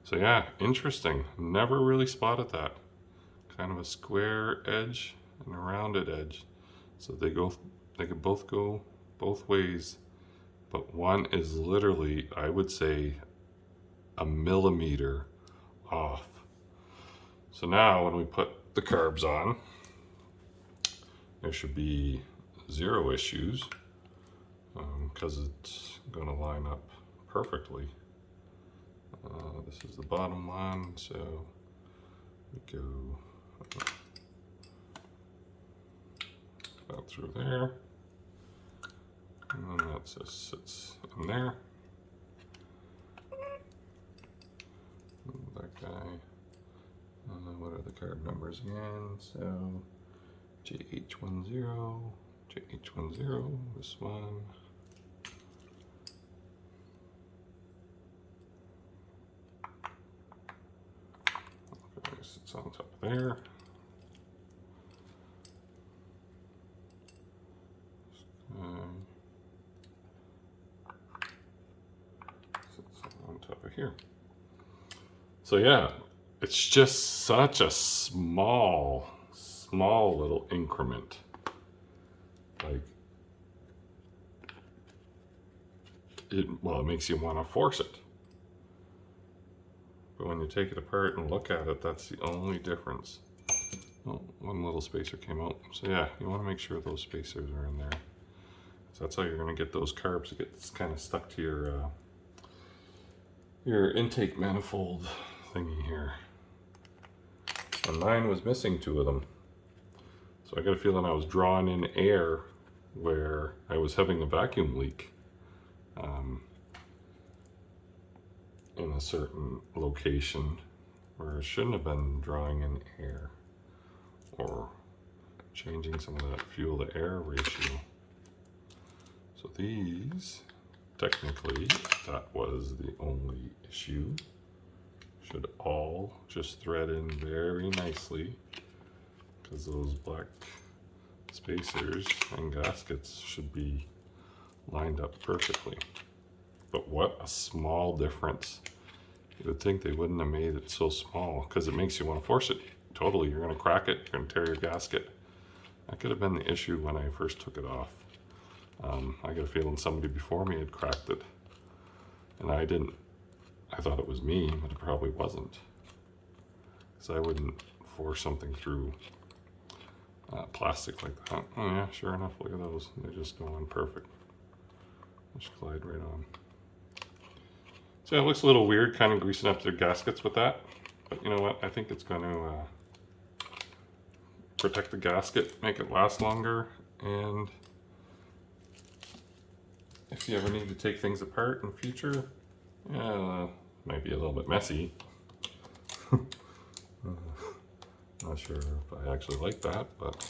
So yeah, interesting. Never really spotted that. Kind of a square edge and a rounded edge. So they could both go both ways, but one is literally, I would say, a millimeter off. So now when we put the carbs on, there should be zero issues because it's going to line up perfectly. This is the bottom one, so we go about through there, and then that just sits in there. That guy. What are the carb numbers again? So JH10, JH10, this one. Okay, sits on top of there. Sits on top of here. So yeah, it's just such a small little increment. Like, it makes you want to force it. But when you take it apart and look at it, that's the only difference. Oh, one little spacer came out. So yeah, you want to make sure those spacers are in there. So that's how you're going to get those carbs to get kind of stuck to your intake manifold thingy here. And mine was missing two of them. So I got a feeling I was drawing in air where I was having a vacuum leak in a certain location where it shouldn't have been drawing in air, or changing some of that fuel to air ratio. So these, technically, that was the only issue. Should all just thread in very nicely, because those black spacers and gaskets should be lined up perfectly. But what a small difference. You would think they wouldn't have made it so small, because it makes you want to force it. Totally, you're going to crack it, you're going to tear your gasket. That could have been the issue when I first took it off. I got a feeling somebody before me had cracked it, and I didn't. I thought it was me, but it probably wasn't, because I wouldn't force something through plastic like that. Oh yeah, sure enough, look at those. They just go on perfect. Just glide right on. So it looks a little weird, kind of greasing up their gaskets with that, but you know what? I think it's going to protect the gasket, make it last longer, and if you ever need to take things apart in future, might be a little bit messy. Not sure if I actually like that, but,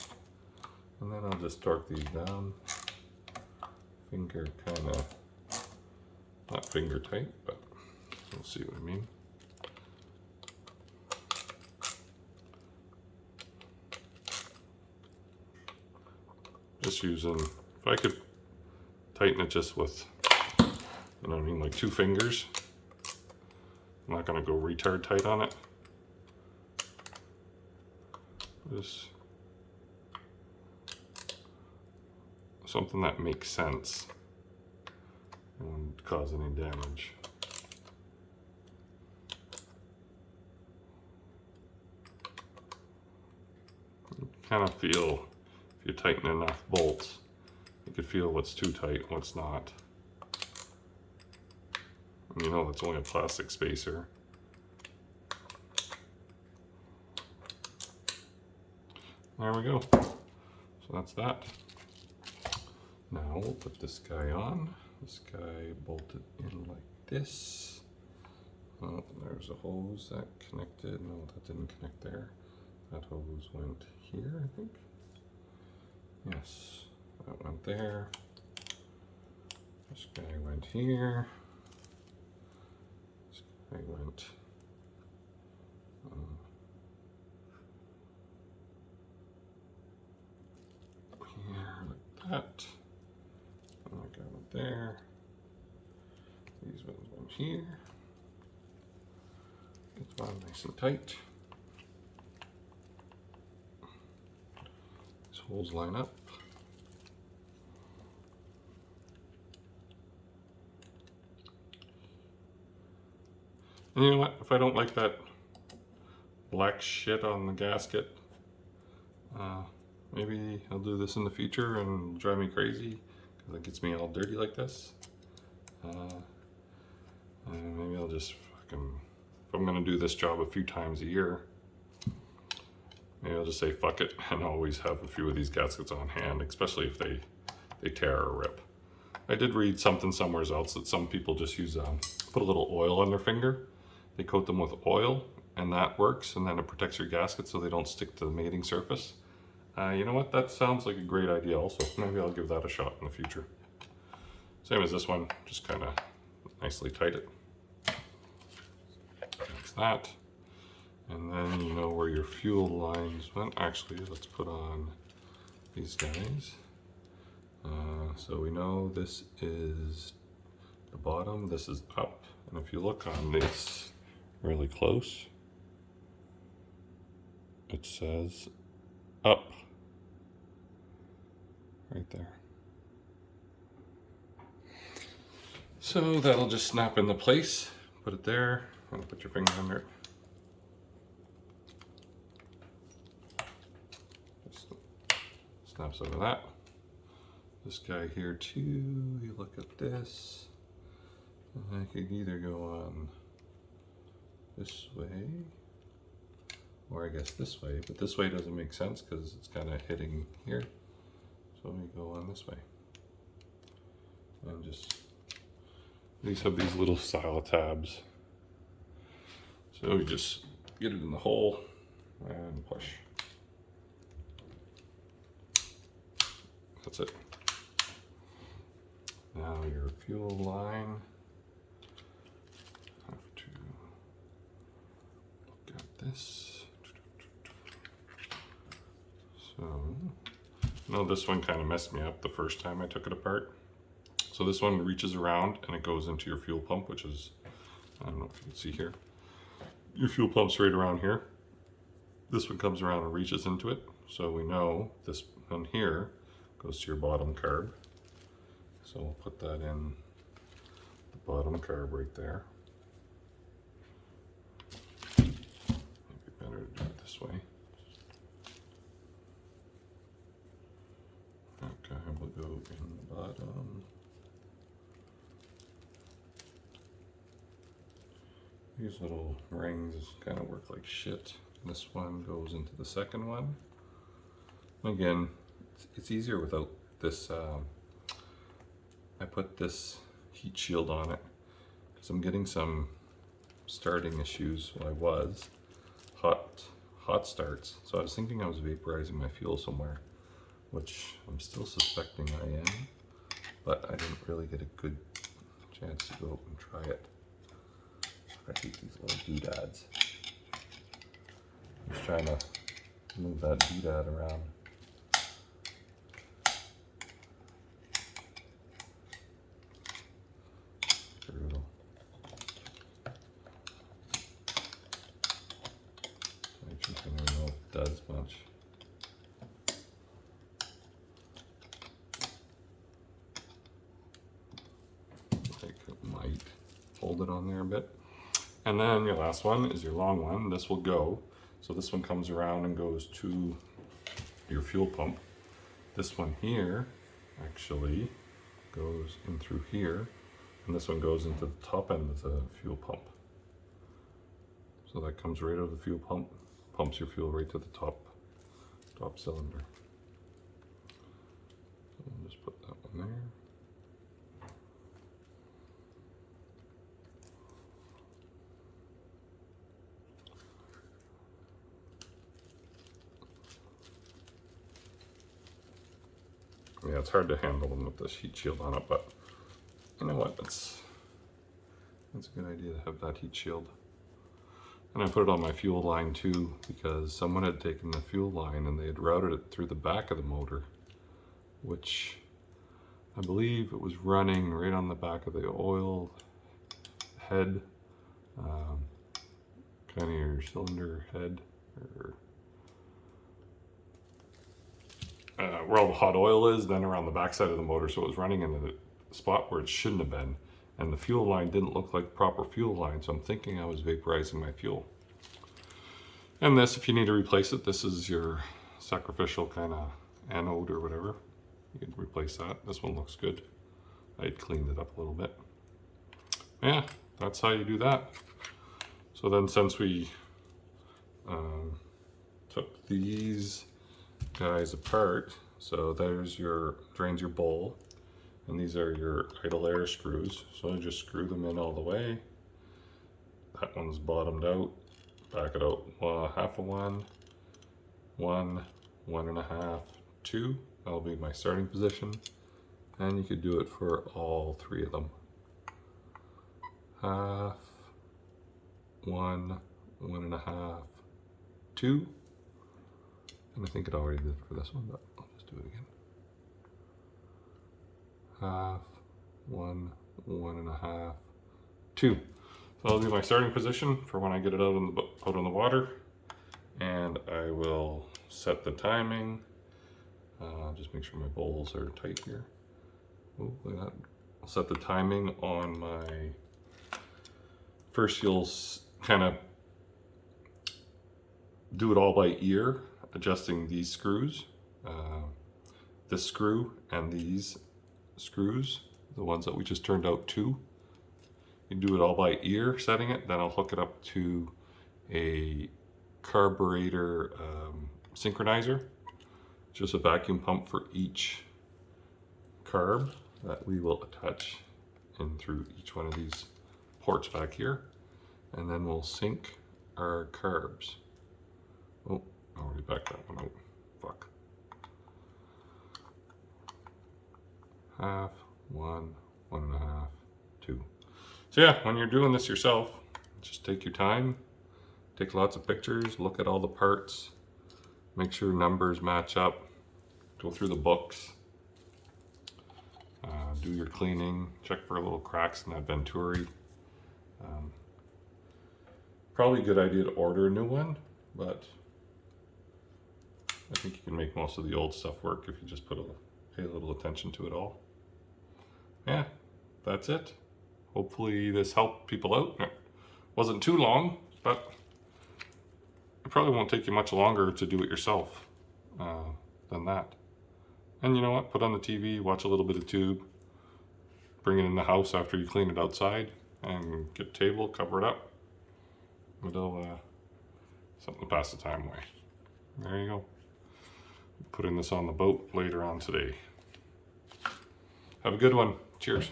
and then I'll just torque these down. Finger kind of, not finger tight, but you'll see what I mean. Just using, if I could tighten it just with, you know what I mean, like 2 fingers. I'm not going to go retard tight on it. Just something that makes sense and won't cause any damage. You kind of feel, if you tighten enough bolts, you can feel what's too tight, what's not. And you know that's only a plastic spacer. There we go. So that's that. Now we'll put this guy on. This guy bolted in like this. Oh, there's a hose that connected. No, that didn't connect there. That hose went here, I think. Yes, that went there. This guy went here. This guy went here like that. And that guy went there. These ones went here. Get one nice and tight. These holes line up. And you know what? If I don't like that black shit on the gasket, maybe I'll do this in the future and it'll drive me crazy because it gets me all dirty like this. And maybe I'll just fucking, if I'm gonna do this job a few times a year, maybe I'll just say fuck it and always have a few of these gaskets on hand, especially if they tear or rip. I did read something somewhere else that some people just use, put a little oil on their finger. They coat them with oil and that works, and then it protects your gasket so they don't stick to the mating surface. You know what, that sounds like a great idea also. Maybe I'll give that a shot in the future. Same as this one, just kind of nicely tight it. That's that. And then you know where your fuel lines went. Actually, let's put on these guys. So we know this is the bottom, this is up. And if you look on this really close, it says up right there. So that'll just snap into place. Put it there and put your finger under it. Just snaps over that. This guy here too, you look at this. I could either go on this way, or I guess this way, but this way doesn't make sense because it's kind of hitting here. So we go on this way. And just, these have these little style tabs. So we just get it in the hole and push. that's it. Now your fuel line. Have to look at this. So, no, this one kind of messed me up the first time I took it apart. So this one reaches around and it goes into your fuel pump, which is, I don't know if you can see here. Your fuel pump's right around here. This one comes around and reaches into it. So we know this one here goes to your bottom carb. So we'll put that in the bottom carb right there. Maybe better to do it this way. Okay, we'll go in the bottom. These little rings kind of work like shit. This one goes into the second one. Again, it's easier without this. I put this heat shield on it because I'm getting some starting issues. Well, I was hot starts. So I was thinking I was vaporizing my fuel somewhere, which I'm still suspecting I am, but I didn't really get a good chance to go out and try it. I hate these little doodads. I'm just trying to move that doodad around. Brutal. I don't even know if it does much. I might hold it on there a bit. And then your last one is your long one. This will go. So this one comes around and goes to your fuel pump. This one here actually goes in through here. And this one goes into the top end of the fuel pump. So that comes right out of the fuel pump, pumps your fuel right to the top cylinder. So we'll just put that one there. Yeah, it's hard to handle them with this heat shield on it, but you know what? It's a good idea to have that heat shield. And I put it on my fuel line too, because someone had taken the fuel line and they had routed it through the back of the motor, which I believe it was running right on the back of the oil head, kind of your cylinder head, or where all the hot oil is, then around the back side of the motor, so it was running into the spot where it shouldn't have been. And the fuel line didn't look like proper fuel line, so I'm thinking I was vaporizing my fuel. And this, if you need to replace it, this is your sacrificial kind of anode or whatever. You can replace that. This one looks good. I cleaned it up a little bit. Yeah, that's how you do that. So then since we took these guys apart, so there's your, drains your bowl, and these are your idle air screws. So I just screw them in all the way. That one's bottomed out. Back it out, half a one, 1.5, 2. That'll be my starting position. And you could do it for all three of them. Half, 1, 1.5, 2. And I think it already did for this one, but I'll just do it again. Half, 1, 1.5, 2. So that'll be my starting position for when I get it out in the water. And I will set the timing. Just make sure my bowls are tight here. Oh, look at that. I'll set the timing on my, first you'll kind of do it all by ear, adjusting these screws, this screw and these screws, the ones that we just turned out 2. You can do it all by ear, setting it, then I'll hook it up to a carburetor synchronizer, just a vacuum pump for each carb that we will attach in through each one of these ports back here, and then we'll sync our carbs. Oh, I already backed that one out. Fuck. 1.5, 1, 1.5, 2. So yeah, when you're doing this yourself, just take your time, take lots of pictures, look at all the parts, make sure numbers match up, go through the books, do your cleaning, check for little cracks in that Venturi. Probably a good idea to order a new one, but I think you can make most of the old stuff work if you just pay a little attention to it all. Yeah, that's it. Hopefully this helped people out. It wasn't too long, but it probably won't take you much longer to do it yourself than that. And you know what? Put on the TV, watch a little bit of tube, bring it in the house after you clean it outside, and get a table, cover it up. It'll something to pass the time away. There you go. Putting this on the boat later on today. Have a good one. Cheers.